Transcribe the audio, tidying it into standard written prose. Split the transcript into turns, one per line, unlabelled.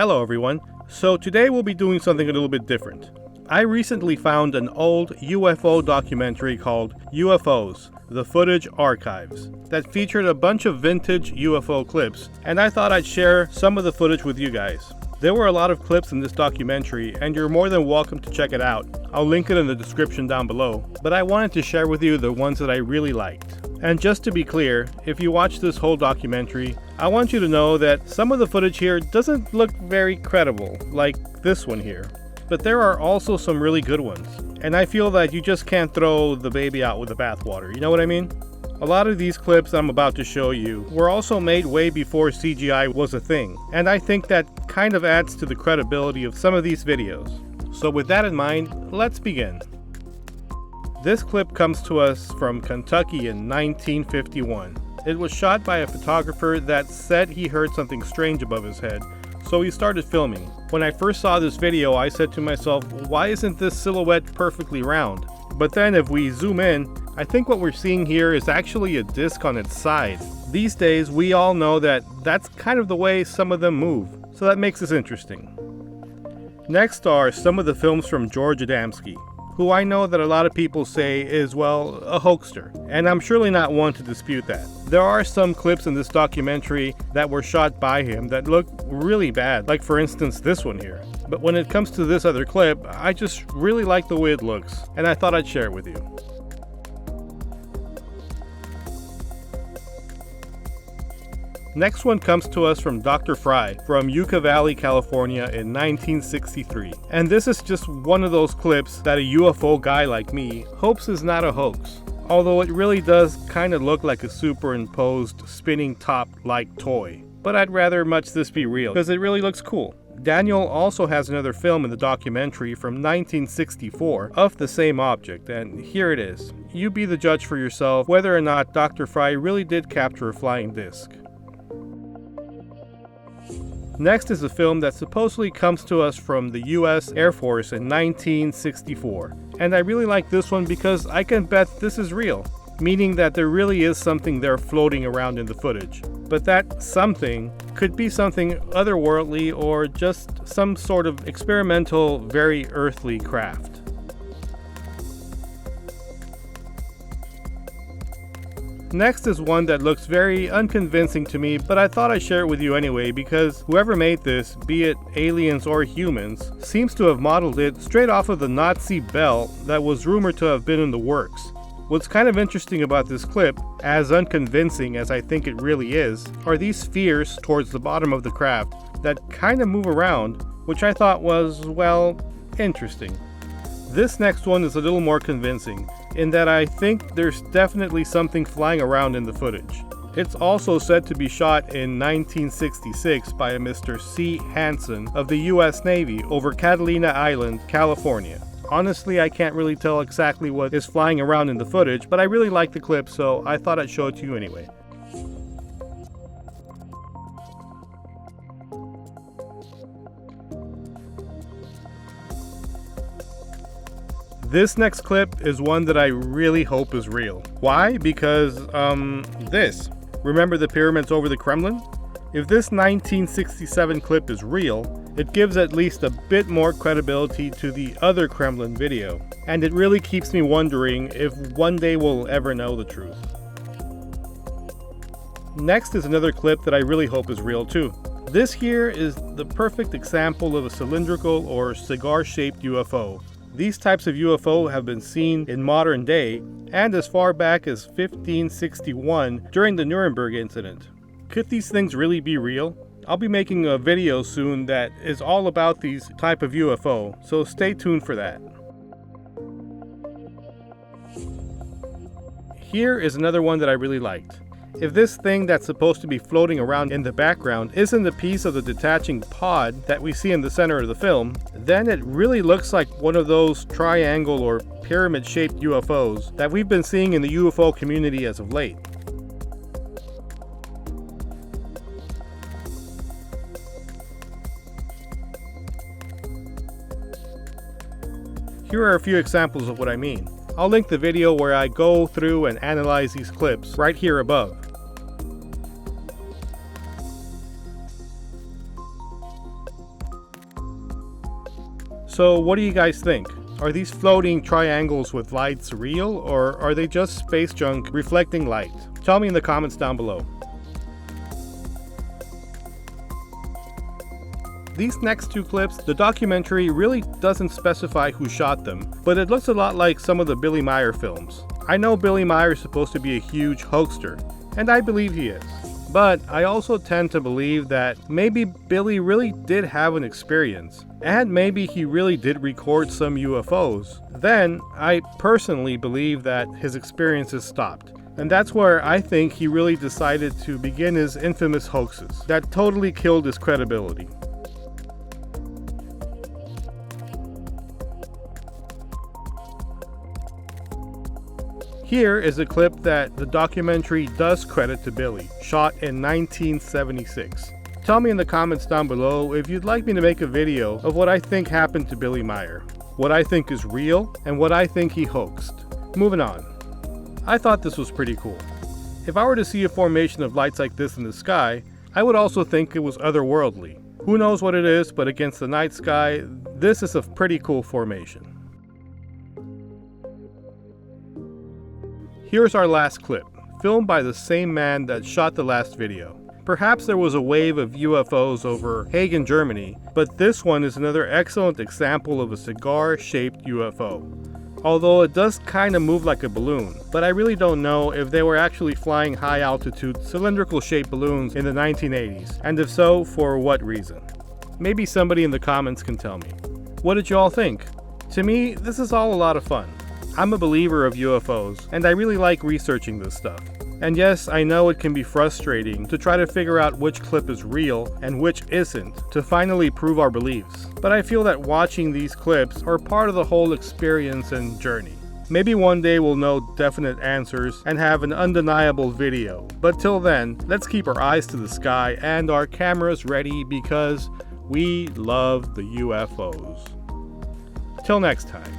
Hello everyone. So today we'll be doing something a little bit different. I recently found an old UFO documentary called UFOs, The Footage Archives, that featured a bunch of vintage UFO clips, and I thought I'd share some of the footage with you guys. There were a lot of clips in this documentary, and you're more than welcome to check it out. I'll link it in the description down below, but I wanted to share with you the ones that I really liked. And just to be clear, if you watch this whole documentary, I want you to know that some of the footage here doesn't look very credible, like this one here. But there are also some really good ones, and I feel that you just can't throw the baby out with the bathwater, you know what I mean? A lot of these clips I'm about to show you were also made way before CGI was a thing, and I think that kind of adds to the credibility of some of these videos. So with that in mind, let's begin. This clip comes to us from Kentucky in 1951. It was shot by a photographer that said he heard something strange above his head, so he started filming. When I first saw this video, I said to myself, why isn't this silhouette perfectly round? But then if we zoom in, I think what we're seeing here is actually a disc on its side. These days, we all know that that's kind of the way some of them move, so that makes this interesting. Next are some of the films from George Adamski, who I know that a lot of people say is, well, a hoaxer, and I'm surely not one to dispute that. There are some clips in this documentary that were shot by him that look really bad, like for instance this one here. But when it comes to this other clip, I just really like the way it looks, and I thought I'd share it with you. Next one comes to us from Dr. Fry from Yucca Valley, California in 1963. And this is just one of those clips that a UFO guy like me hopes is not a hoax. Although it really does kind of look like a superimposed spinning top-like toy. But I'd rather much this be real, because it really looks cool. Daniel also has another film in the documentary from 1964 of the same object, and here it is. You be the judge for yourself whether or not Dr. Fry really did capture a flying disc. Next is a film that supposedly comes to us from the US Air Force in 1964. And I really like this one because I can bet this is real, meaning that there really is something there floating around in the footage. But that something could be something otherworldly or just some sort of experimental, very earthly craft. Next is one that looks very unconvincing to me, but I thought I'd share it with you anyway because whoever made this, be it aliens or humans, seems to have modeled it straight off of the Nazi belt that was rumored to have been in the works. What's kind of interesting about this clip, as unconvincing as I think it really is, are these spheres towards the bottom of the craft that kind of move around, which I thought was, well, interesting. This next one is a little more convincing, in that I think there's definitely something flying around in the footage. It's also said to be shot in 1966 by a Mr. C. Hansen of the US Navy over Catalina Island, California. Honestly, I can't really tell exactly what is flying around in the footage, but I really like the clip, so I thought I'd show it to you anyway. This next clip is one that I really hope is real. Why? Because, this. Remember the pyramids over the Kremlin? If this 1967 clip is real, it gives at least a bit more credibility to the other Kremlin video. And it really keeps me wondering if one day we'll ever know the truth. Next is another clip that I really hope is real too. This here is the perfect example of a cylindrical or cigar-shaped UFO. These types of UFO have been seen in modern day and as far back as 1561 during the Nuremberg incident. Could these things really be real? I'll be making a video soon that is all about these type of UFO, so stay tuned for that. Here is another one that I really liked. If this thing that's supposed to be floating around in the background isn't a piece of the detaching pod that we see in the center of the film, then it really looks like one of those triangle or pyramid-shaped UFOs that we've been seeing in the UFO community as of late. Here are a few examples of what I mean. I'll link the video where I go through and analyze these clips right here above. So what do you guys think? Are these floating triangles with lights real, or are they just space junk reflecting light? Tell me in the comments down below. These next two clips, the documentary really doesn't specify who shot them, but it looks a lot like some of the Billy Meier films. I know Billy Meier is supposed to be a huge hoaxer, and I believe he is. But I also tend to believe that maybe Billy really did have an experience, and maybe he really did record some UFOs. Then, I personally believe that his experiences stopped. And that's where I think he really decided to begin his infamous hoaxes that totally killed his credibility. Here is a clip that the documentary does credit to Billy, shot in 1976. Tell me in the comments down below if you'd like me to make a video of what I think happened to Billy Meier, what I think is real, and what I think he hoaxed. Moving on. I thought this was pretty cool. If I were to see a formation of lights like this in the sky, I would also think it was otherworldly. Who knows what it is, but against the night sky, this is a pretty cool formation. Here's our last clip, filmed by the same man that shot the last video. Perhaps there was a wave of UFOs over Hagen, Germany, but this one is another excellent example of a cigar-shaped UFO. Although it does kind of move like a balloon, but I really don't know if they were actually flying high-altitude cylindrical-shaped balloons in the 1980s, and if so, for what reason. Maybe somebody in the comments can tell me. What did you all think? To me, this is all a lot of fun. I'm a believer of UFOs, and I really like researching this stuff. And yes, I know it can be frustrating to try to figure out which clip is real and which isn't to finally prove our beliefs. But I feel that watching these clips are part of the whole experience and journey. Maybe one day we'll know definite answers and have an undeniable video. But till then, let's keep our eyes to the sky and our cameras ready because we love the UFOs. Till next time.